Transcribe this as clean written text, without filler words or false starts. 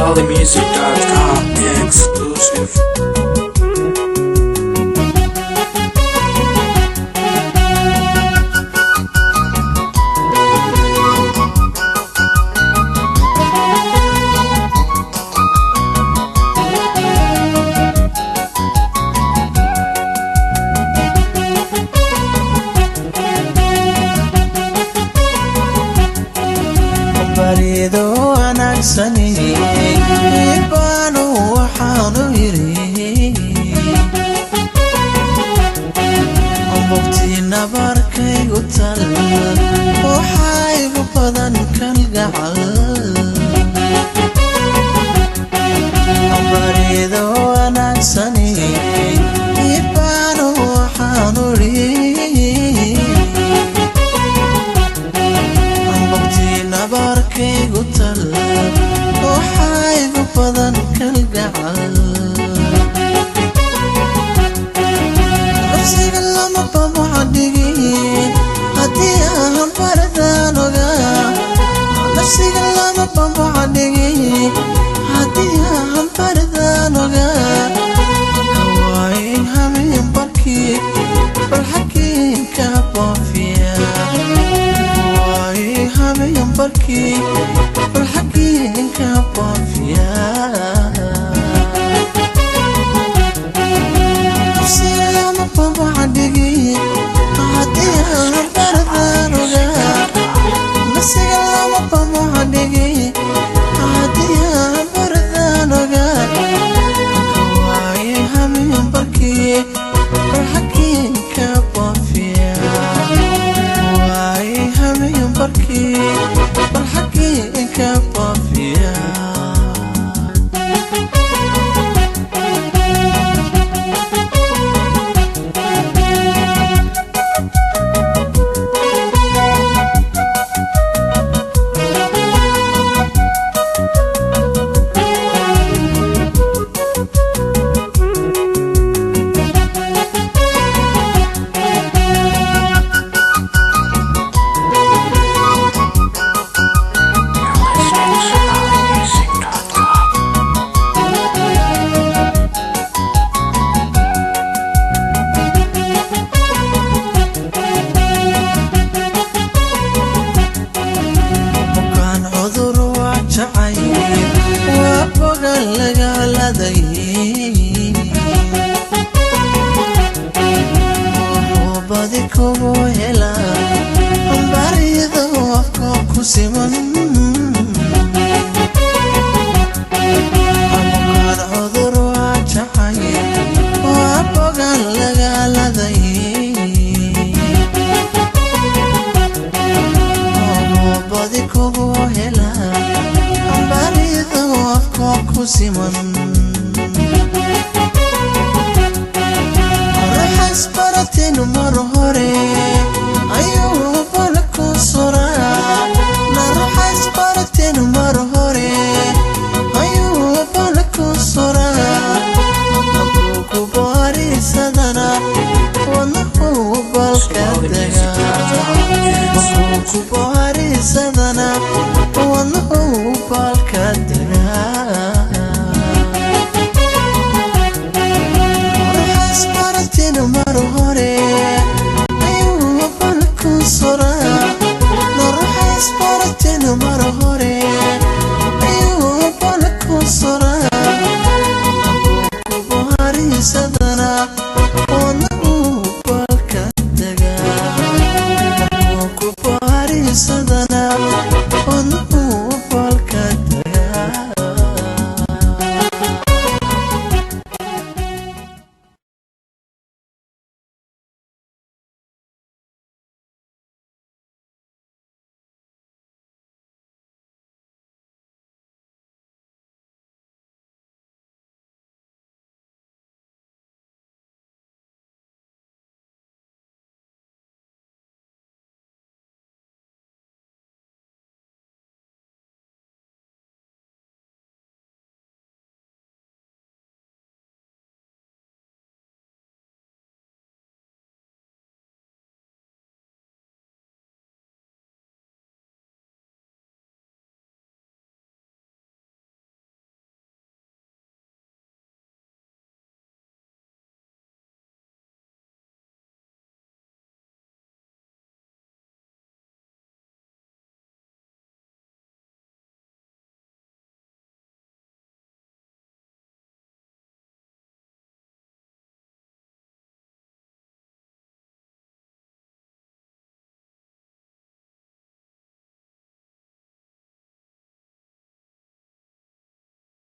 CaliMusic.com exclusive. bariido wanaagsani baanu waxaanu yiri bogtiina barkaygu tal waxaygu badan kalgacal bariido wanaagsani baanu waxaanu yiri barkaygu tal waxaygu badan kalgacal nafsiga lama bamucadhigin haddii aan baradaan ogaa nafsiga lama bamucadhigin haddii aan baradaan ogaa hawaayin hameen barkii balxakiinka boofiya hameen barkii balxakiinka boofiya nafsiga lama bamucadhigin haddii aan baradaan ogaa nafsiga lama bamucadhigin haddii aan baradaan ogaa hawaayin hameen barkii balxakiinka boofiya hawaayin hameen barkii balxakiinka boofiya badi kugu hela bariido afka ku siman abukaan cudur waa jacay waa bogan lagaaladay badi kugu hela bariido afka ku siman baratin mar hore ayuu balku suraa naruxas baratin mar hore ayuu balku suraa ku bariisadana wadnahu balka dagaa